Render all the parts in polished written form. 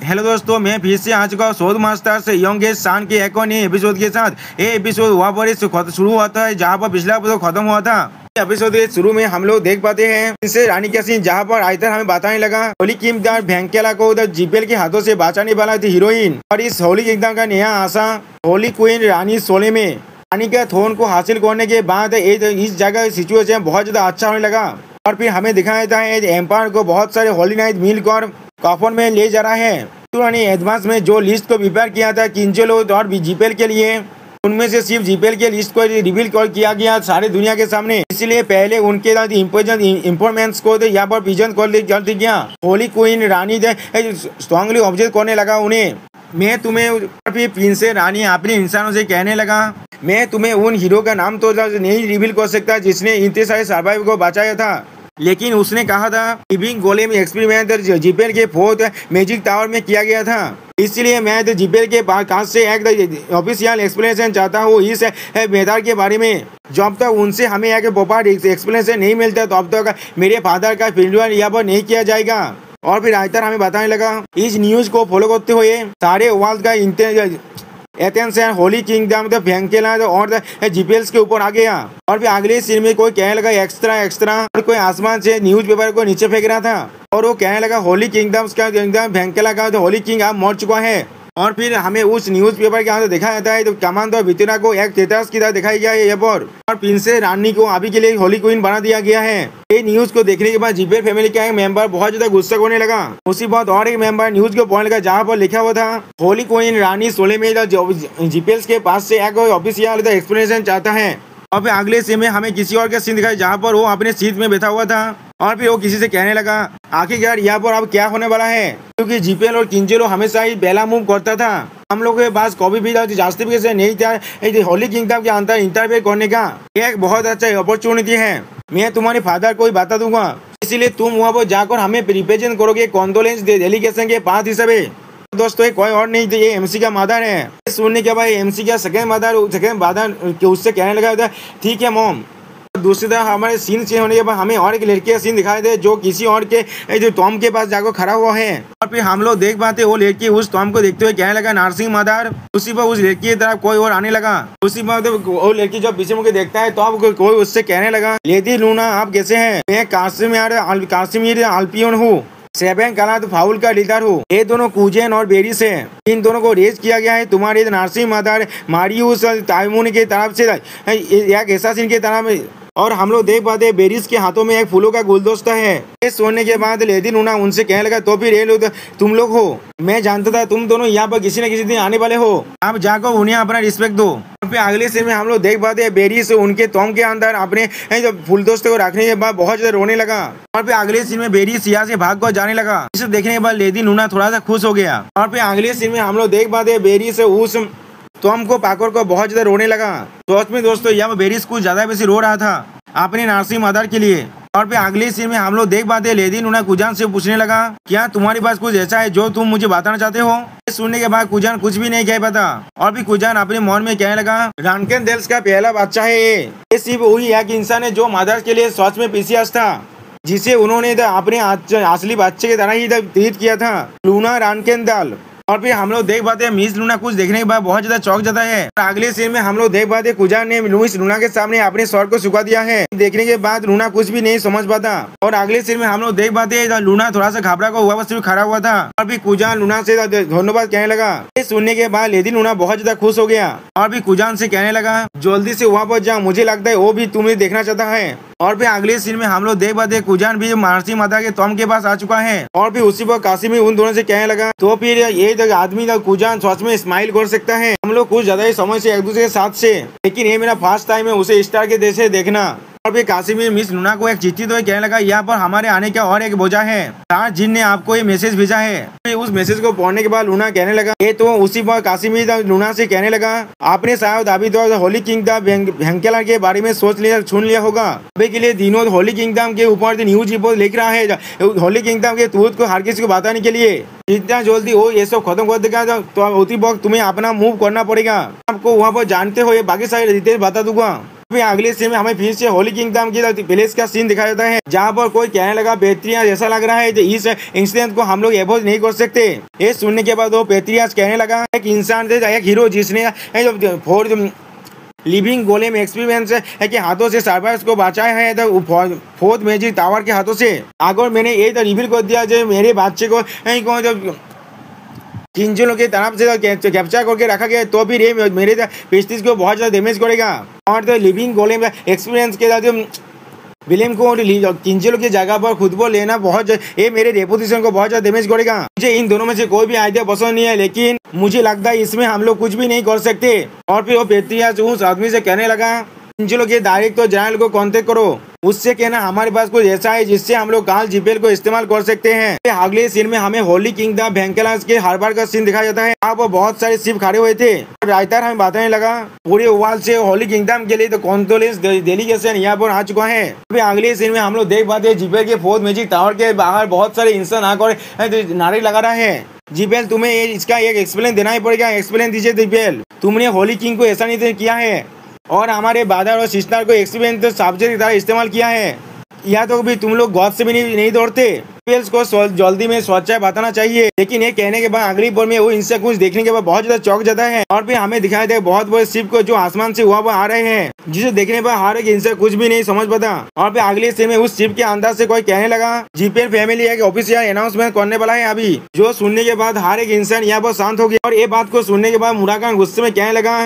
Hello दोस्तों, मैं फिर से आ चुका हूँ शोध मास्टर से यंगेस्ट शान के एक और नए एपिसोड के साथ। ये एपिसोड वहाँ पर शुरू होता है जहाँ पर पिछला एपिसोड खत्म हुआ था। एपिसोड के शुरू में हम लोग देख पाते हैं इससे रानी का सीन, जहाँ पर आयतर हमें बताने लगा होली किंगडम भेंकेला को उधर जीपेल के हाथों से बचाने वाला थी हीरोइन, और इस होली किंगडम का नया आशा होली क्वीन रानी सोले में रानी का थ्रोन को हासिल करने के बाद इस जगह सिचुएशन बहुत ज्यादा अच्छा होने लगा। और फिर हमें दिखाया जाता है एम्पायर को बहुत सारे होली नाइट मिलकर कॉफन में ले जा रहा है। तो ने एडवांस में जो लिस्ट को प्रिपेयर किया था किंजलो और जीपेल के लिए, उनमें से सिर्फ जीपेल के लिस्ट को रिवील किया गया सारी दुनिया के सामने। इसलिए पहले उनके इंफॉर्मेंट्स को यहाँ पर प्रेजेंट कर दिया। होली क्वीन रानी स्ट्रांगली ऑब्जेक्ट करने लगा उन्हें। मैं तुम्हें प्रिंस रानी अपने इंसानों से कहने लगा, मैं तुम्हें उन हीरो का नाम तो नहीं रिवील कर सकता जिसने इतने सारे सर्वाइव को बचाया था, लेकिन उसने कहा था लिविंग गोलेम एक्सपेरिमेंट जीपेल के फोर्थ मैजिक टावर में किया गया था। इसलिए मैं जीपेल के पास से एक ऑफिशियल एक्सप्लेनेशन चाहता हूँ इस मेथड के बारे में। जब तक उनसे हमें एक प्रॉपर एक्सप्लेनेशन नहीं मिलता तब तक मेरे फादर का फील्ड यहाँ पर नहीं किया जाएगा। और फिर आयतर हमें बताने लगा इस न्यूज को फॉलो करते हुए सारे वर्ल्ड का एथेंशन होली किंगडम भेंकेला और जीपेल्स के ऊपर आ गया। और फिर अगले सीन में कोई कहने लगा एक्स्ट्रा और कोई आसमान से न्यूज पेपर को नीचे फेंक रहा था और वो कहने लगा होली किंगडम का भेंकेला का होली किंग अब मर चुका है। और फिर हमें उस न्यूज पेपर के अंदर दिखाया जाता है तो कमांडो वितना को एक ट्रेटर्स की तरह दिखाई गया है और प्रिंस रानी को अभी के लिए होली क्वीन बना दिया गया है। ये न्यूज को देखने के बाद जीपेल फैमिली का एक मेंबर बहुत ज्यादा गुस्सा होने लगा। उसी बात और एक मेंबर न्यूज को पढ़ने लगा जहाँ पर लिखा हुआ था होली क्वीन रानी सोले में जीपेल्स के पास से एक ऑफिशियल एक्सप्लेनेशन चाहता है। और फिर अगले सीन में हमें किसी और का सीन दिखाया जहाँ पर वो अपने सीट में बैठा हुआ था और फिर वो किसी से कहने लगा आखिरकार यहाँ पर अब क्या होने वाला है, क्योंकि जीपेल और किंजेलो हमेशा ही पहला मूव करता था। हम लोगों के पास कभी भी जस्टिफिकेशन नहीं था होली किंगडम के अंदर इंटरव्यू करने का। एक बहुत अच्छा अपॉर्चुनिटी है, मैं तुम्हारे फादर को ही बता दूंगा, इसीलिए तुम वहाँ पर जाकर हमें रिप्रेजेंट करोगे कॉन्डोलेंस डेलीगेशन के पास हिसाबे। दोस्तों ये कोई और नहीं थे, ये एमसी का मदर है। सुनने के बाद एमसी का सेकंड मदर उससे कहने लगा था ठीक है मॉम। दूसरी तरफ हमारे सीन चेंज होने के बाद हमें और एक लड़के का सीन दिखाई दे जो किसी और के जो टॉम के पास जाकर खड़ा हुआ है। और फिर हम लोग देख पाते वो लड़की उस टॉम को देखते हुए कहने लगा नर्सिंग मदर। उसी पर उस लड़की की तरफ कोई और आने लगा। उसी पर वो लड़की जब पीछे मुझे देखता है तो अब कोई उससे कहने लगा लेडी लूना आप कैसे हैं, मैं काश्मीर अल्पियन हूँ, सेवन कला फाउल का लीडर हूँ। ये दोनों कुजेन और बेरिस है, इन दोनों को रेज किया गया है तुम्हारे नर्सिंग मदर मारियूस ताइमून की तरफ से एक ऐसा सीन की तरफ। और हम लोग देख पाते बेरिस के हाथों में एक फूलों का गुलदस्ता है। ये सोने के बाद लेडी लूना उनसे कहने लगा तो फिर ये लोग तुम लोग हो, मैं जानता था तुम दोनों यहाँ पर किसी न किसी दिन आने वाले हो, आप जाकर उन्हें अपना रिस्पेक्ट दो। और फिर अगले सीन में हम लोग देख पाते बेरिस उनके टॉम के अंदर अपने फूलदस्ते को रखने के बाद बहुत ज्यादा रोने लगा। और फिर अगले सीन में बेरिस यहाँ से भाग कर जाने लगा। इसे देखने के बाद लेडी लूना थोड़ा सा खुश हो गया। और फिर अगले सीन में हम लोग देख पाते बेरिस उस टॉम को पाकर को बहुत ज्यादा रोने लगा। दोस्तों यहाँ बेरिस कुछ ज्यादा बेसी रो रहा था अपने नर्सिंग मदर के लिए। और फिर अगले सीन में हम लोग देख पाते लेडी लूना कुजान से पूछने लगा क्या तुम्हारे पास कुछ ऐसा है जो तुम मुझे बताना चाहते हो। सुनने के बाद कुजान कुछ भी नहीं कह पाता। और फिर कुजान अपने मन में कहने लगा रानकेन डेल्स का पहला बच्चा है ये सिर्फ वही एक इंसान है जो मदर के लिए सच में पीसीएस था, जिसे उन्होंने अपने असली बच्चे की तरह ही ट्रीट किया था, लूना रानकेन डेल। और फिर हम लोग देख पाते हैं मिस लूना कुछ देखने के बाद बहुत ज्यादा चौंक जाता है। अगले सीन में हम लोग देख पाते कुजान ने मिस लूना के सामने अपने स्वर को सुखा दिया है। देखने के बाद लूना कुछ भी नहीं समझ पाता। और अगले सीन में हम लोग देख पाते हैं लूना थोड़ा सा घबरा को हुआ सिर्फ खड़ा हुआ था। और फिर कुजान लूना से धन्यवाद कहने लगा। ये सुनने के बाद लेडी लूना बहुत ज्यादा खुश हो गया। और फिर कुजान से कहने लगा जल्दी से वहाँ पर जाओ, मुझे लगता है वो भी तुम्हें देखना चाहता है। और फिर अगले सीन में हम लोग देख पाते कुजान भी मारसी माता के टॉम के पास आ चुका है। और फिर उसी पर कासिम उन दोनों से कहने लगा तो फिर ये आदमी कुजान सच में स्माइल कर सकता है, हम लोग कुछ ज्यादा ही समय से एक दूसरे के साथ से, लेकिन ये मेरा फर्स्ट टाइम है उसे स्टार के जैसे देखना। और फिर कासिम मिस लूना को एक चिट्ठी तो कहने लगा यहाँ पर हमारे आने का और एक बोझा है, स्टार जिन ने आपको ये मैसेज भेजा है। फिर उस मैसेज को पढ़ने के बाद लूना कहने लगा ये तो उसी पर कासिम लूना से कहने लगा आपने शायद अभी तो होली किंगडम भेंकेला के बारे में सुन लिया होगा। अभी के लिए दिनों होली किंगडम के ऊपर न्यूज रिपोर्ट लिख रहा है होली किंगडम के ट्रूथ को हर किसी को बताने के लिए। जितना जल्दी हो ये सब खत्म कर देगा तो उसी वक्त तुम्हें अपना मूव करना पड़ेगा। आपको वहाँ पर जानते हो ये बाकी सारे डिटेल्स बता दूंगा। फिर अगले सीन में हमें फिर से होली किंगडम की पैलेस का सीन दिखाया जाता है, जहाँ पर कोई कहने लगा पेट्रियास ऐसा लग रहा है इस इंसिडेंट को हम लोग अवॉइड नहीं कर सकते। ये सुनने के बाद वो पेट्रियास कहने लगा एक इंसान थे, एक हीरो जिसने लिविंग गोलेम एक्सपीरियंस है कि हाथों से सर्वाइवर्स को बचाया है तो फोर्थ मैजिक टावर के हाथों से। अगर मैंने ये तो रिवील कर दिया जो मेरे बच्चे को किंजलों की तरफ से कैप्चर करके रखा गया तो फिर ये मेरे पेस्टिस को बहुत ज्यादा डैमेज करेगा। और तो लिविंग गोलेम एक्सपीरियंस के साथ विलियम को किंजलों की जगह पर खुद को लेना ये मेरे रेपुटेशन को बहुत ज्यादा डैमेज करेगा। मुझे इन दोनों में से कोई भी आइडिया पसंद नहीं है, लेकिन मुझे लगता है इसमें हम लोग कुछ भी नहीं कर सकते। और फिर वो पेट्रियास उस आदमी से कहने लगा किंजलों के डायरेक्ट तो जनरल को कांटेक्ट करो, उससे कहना हमारे पास कुछ ऐसा है जिससे हम लोग काल जीपेल को इस्तेमाल कर सकते हैं। अगले सीन में हमें होली किंगडम वेंकेलास के हार्बर का सीन दिखाया जाता है। यहाँ पर बहुत सारे शिप खड़े हुए थे। राइटर हमें बताने लगा पूरे वर्ल्ड से होली किंगडम के लिए तो कॉन्डोलेंस डेलीगेशन यहाँ पर आ चुका है। फिर अगले सीन में हम लोग देख पाते हैं जीपेल के फोर्थ मैजिक टावर के बाहर बहुत सारे इंसान आकर नारे लगा रहा है। जीपेल तुम्हें इसका एक एक्सप्लेन देना ही पड़ेगा, एक्सप्लेन दीजिए जीपेल, तुमने होली किंग को ऐसा नहीं किया है और हमारे ब्रदर और सिस्टर को एक्सपीरियंस तो सब्जेक्ट की तरह इस्तेमाल किया है, या तो भी तुम लोग गॉड से भी नहीं दौड़ते। पेल्स को जल्दी में सच्चाई बताना चाहिए। लेकिन ये कहने के बाद अगली पल में वो इनसे कुछ देखने के बाद बहुत ज्यादा चौंक जाता है। और फिर हमें दिखाई दे बहुत बड़े शिप को जो आसमान से हुआ आ रहे हैं, जिसे देखने पर हर एक इंसान कुछ भी नहीं समझ पाता। और फिर अगले सीन में उस शिप के अंदर से कोई कहने लगा जीपेल फैमिली एक ऑफिशियल अनाउंसमेंट करने वाला है अभी, जो सुनने के बाद हर एक इंसान यहाँ पर शांत हो गया। और ये बात को सुनने के बाद मुराकान गुस्से में कहने लगा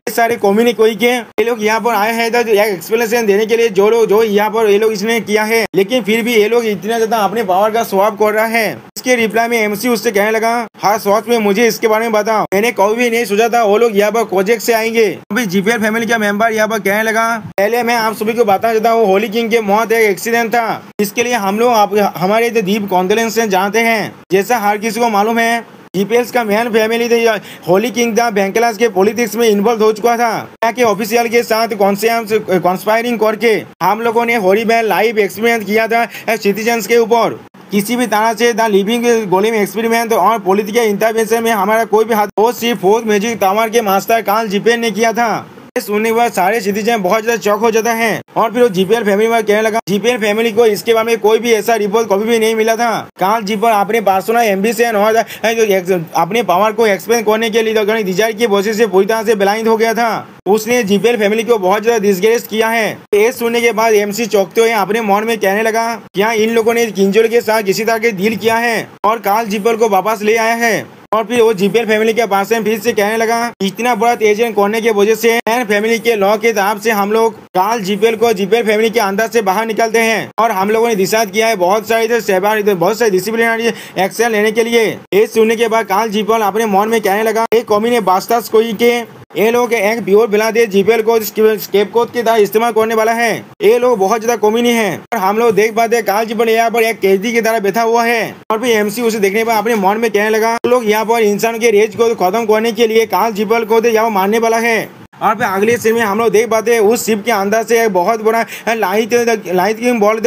सारे कम्युनिटी के ये लोग यहाँ पर आए हैं तो एक्सप्लेनेशन देने के लिए जो यहाँ पर ये लोग इसने किया है, लेकिन फिर भी ये लोग इतना ज्यादा अपने पावर का स्वैप कर रहा है। इसके रिप्लाई में एमसी उससे कहने लगा हाँ सच में मुझे इसके बारे में बताओ, मैंने कभी भी नहीं सोचा था वो लोग यहाँ पर प्रोजेक्ट से आएंगे। अभी जीपीएल फैमिली का मेंबर यहाँ पर कहने लगा पहले मैं आप सभी को बताना चाहता हूँ होली किंग के मौत एक एक्सीडेंट था, इसके लिए हम लोग हमारे डीप कॉन्डोलेंस जानते हैं। जैसा हर किसी को मालूम है जीपीएल्स का मैन फैमिली होली किंगडम वेंकेलास के पॉलिटिक्स में इन्वॉल्व हो चुका था। यहाँ के ऑफिशियल के साथ कॉन्स्पायरिंग करके हम लोगों ने हॉरिबल लाइव एक्सपीरियंस किया था सिटीजन्स के ऊपर। किसी भी तरह से द लिविंग गोलेम एक्सपेरिमेंट और पॉलिटिकल इंटरवेंशन में हमारा कोई भी हाथ वो सिर्फ फोर्थ मैजिक टावर के मास्टर कार्ल जीपेल ने किया था। सुनने के बाद सारे सिटीजन बहुत ज्यादा चौक हो जाता है। और फिर वो जीपीएल फैमिली में कहने लगा जीपीएल फैमिली को इसके बारे में कोई भी ऐसा रिपोर्ट कभी भी नहीं मिला था। कार्ल जीपेल अपने पर्सनल एम्बिशन और अपने पावर को एक्सप्लेन करने के लिए डिजायर की वजह से पूरी तरह से ब्लाइंड हो गया था। उसने जीपीएल फैमिली को बहुत ज्यादा डिसग्रेस किया है। ये सुनने के बाद एमसी चौंकते हुए अपने मन में कहने लगा क्या इन लोगों ने किंजल के साथ किसी तरह के डील किया है और कार्ल जीपेल को वापस ले आया है। और फिर वो जीपीएल फैमिली के पास में फिर से कहने लगा इतना बड़ा एजेंट करने की वजह से फैमिली के लॉ के हिसाब से हम लोग कार्ल जीपेल को जीपीएल फैमिली के अंदर से बाहर निकलते हैं और हम लोगों ने डिसाइड किया है बहुत सारे डिसिप्लिनरी एक्शन लेने के लिए। ये सुनने के बाद कार्ल जीपेल अपने मन में कहने लगा एक कौमी ने बास्तास कोई के ये लोग एक प्योर बिलादे जीपेल को स्केपगोट की तरह इस्तेमाल करने वाला है। ये लोग बहुत ज्यादा कॉमिनी है और हम लोग देख पाते हैं कार्ल जीपेल यहाँ पर एक कैदी की तरह बैठा हुआ है। और फिर एमसी उसे देखने पर अपने मन में कहने लगा लोग यहाँ पर इंसान के रेज को खत्म करने के लिए कार्ल जीपेल को यहाँ मारने वाला है। और फिर अगले सीन में हम लोग देख पाते हैं उस शिप के अंदर से एक बहुत बड़ा लाइट की बॉल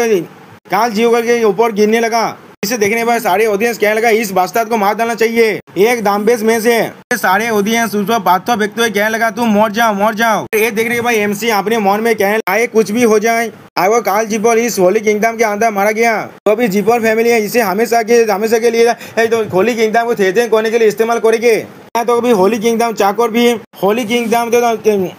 कार्ल जीपेल के ऊपर गिरने लगा। इसे देखने पर सारे ऑडियंस कहने लगा इस बास्ताद को मार डालना चाहिए, एक दामबेज में से सारे ऑडियंस उस पर पाथर फेंकते हुए कहने लगा तुम मर जाओ। ये देखने के बाद एमसी अपने मन में कहने लगा कुछ भी हो जाए अगर कार्ल जीपेल इस होली किंगडम के अंदर मारा गया तो अभी जीपेल फैमिली है इसे हमेशा के लिए तो होली किंगडम को थेथेन करने के लिए इस्तेमाल करेंगे। तो अभी होली किंगडम चाकर भी होली किंगडम तो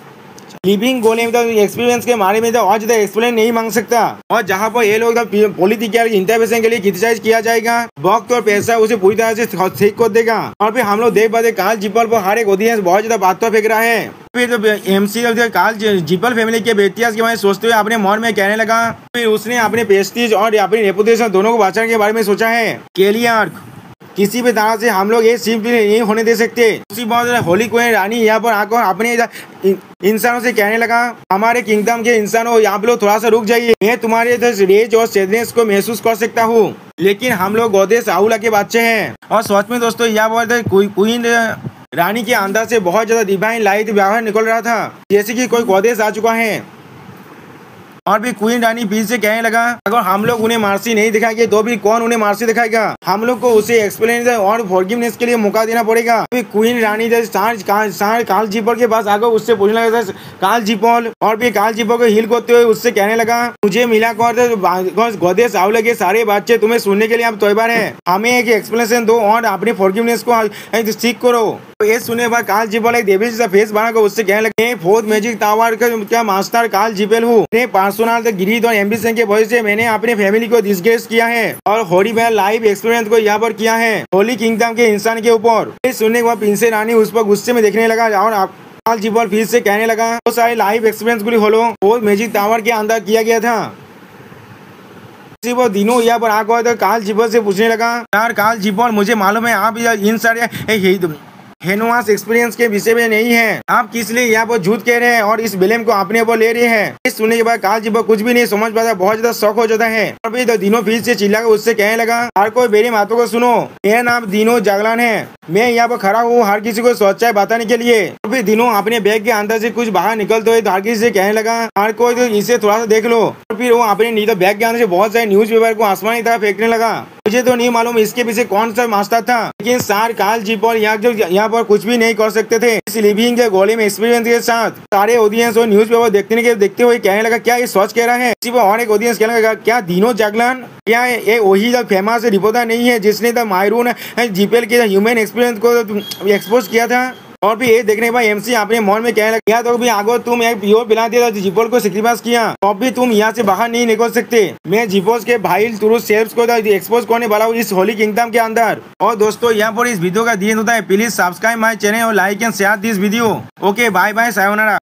लिविंग गोलेम तो एक्सपीरियंस के बारे में तो और ज्यादा एक्सप्लेन नहीं मांग सकता। और जहाँ पर ये लोग पॉलिटिकल इंटरवेंशन के लिए क्रिटिसाइज किया जाएगा वक्त और पैसा उसे पूरी तरह से ठीक कर देगा। और फिर हम लोग देख पाते कार्ल जीपेल पर हर एक ऑडियंस बहुत ज्यादा बात फेंक रहा है। फिर तो एमसी कार्ल जीपेल फैमिली के बेटियास के बारे में सोचते हुए अपने मन में कहने लगा फिर उसने अपने प्रेस्टीज और अपनी रेपुटेशन दोनों को बचाने के बारे में सोचा है। केलियार्क किसी भी तरह से हम लोग ये सिर्फ नहीं होने दे सकते। उसी बात होली क्वीन रानी यहाँ पर आकर अपने इंसानों से कहने लगा हमारे किंगडम के इंसानों यहाँ पे लोग थोड़ा सा रुक जाइए, मैं तुम्हारे रेज और सैडनेस को महसूस कर सकता हूँ, लेकिन हम लोग गोदेश आउला के बच्चे हैं। और सच में दोस्तों यहाँ पर क्वीन रानी के अंदर से बहुत ज्यादा डिवाइन लाइट बाहर निकल रहा था जैसे कि कोई गोदेश आ चुका है। और भी क्वीन रानी फिर से कहने लगा अगर हम लोग उन्हें मार्सी नहीं दिखाएंगे तो भी कौन उन्हें मार्सी दिखाएगा, हम लोग को उसे एक्सप्लेन और फॉरगिवनेस के लिए मौका देना पड़ेगा। क्वीन रानी कार्ल जीपल के पास आकर उससे पूछने लगा कार्ल जीपल, और भी कार्ल जीपल को हिल करते हुए उससे कहने लगा मुझे मिला कर गधे सावले के सारे बच्चे तुम्हें सुनने के लिए अब तैयार है, हमें एक एक्सप्लेनेशन दो और अपनी फॉरगिवनेस को सीख करो। तो ये सुनने पर कार्ल जीपल एक देवी जैसा फेस बनाकर उससे कहने लगे फोर्थ मैजिक टावर का मास्टर कार्ल जीपल हूँ, पर्सनल गिरीद और एम्बिशन के वजह से मैंने अपने फैमिली को डिसग्रेस किया है और हॉरिबल लाइफ एक्सपीरियंस को यहाँ पर किया है होली किंगडम के इंसान के ऊपर। सुनने के बाद प्रिंसेस रानी उस पर गुस्से में देखने लगा और कार्ल जीपल फिर से कहने लगा वो सारे लाइफ एक्सपीरियंस गुली होलो फोर्थ मैजिक टावर के अंदर किया गया था। वो दिनों यहाँ पर आकर तो कार्ल जीपल से पूछने लगा यार कार्ल जीपल मुझे मालूम है आप इन सारे हेनोआस एक्सपीरियंस के विषय में नहीं है, आप किस लिए यहाँ पर झूठ कह रहे हैं और इस ब्लेम को अपने ऊपर ले रहे हैं। इस सुनने के बाद कार्ल जीपल कुछ भी नहीं समझ पाता, बहुत ज्यादा शौक हो जाता है और फिर तो दिनों फिर से चिल्लाकर उससे कहने लगा हर कोई मेरी बातों को सुनो, मेरा नाम दिनों जागलान है, मैं यहाँ पर खड़ा हूँ हर किसी को सच्चाई बताने के लिए। और फिर दिनों अपने बैग के अंदर से कुछ बाहर निकलते हुए हर किसी से कहने लगा हर कोई तो इसे थोड़ा सा देख लो। और फिर वो अपने बैग के अंदर से बहुत सारे न्यूज पेपर को आसमान की तरफ फेंकने लगा। मुझे तो नहीं मालूम इसके पीछे कौन सा मास्टर था, लेकिन सर कार्ल जीपल यहाँ पर कुछ भी नहीं कर सकते थे। इस लिविंग के गोले में एक्सपीरियंस के साथ सारे ऑडियंस और न्यूज पेपर देखते हुए कहने लगा क्या ये सच कह रहा है। इसी पर और एक ऑडियंस कहने लगा क्या दिनों जागलान क्या ये वही फेमस रिपोर्टर नहीं है जिसने द मायरून जीपल के ह्यूमन एक्सपीरियंस को एक्सपोज किया था। और भी ये देखने के बाद एमसी अपने मन में कहने लगा तो भी आगो तुम एक प्योर पिला दिया जीपल को सेक्रीफाइस किया तो भी तुम यहाँ से बाहर नहीं निकल सकते। मैं जीपल के भाई तुरु सेल्स को एक्सपोज करने वाला हूँ इस होली किंगडम के अंदर। और दोस्तों यहाँ पर इस वीडियो का दी होता है, प्लीज सब्सक्राइब माय चैनल और like and share this video. Okay bye bye sayonara.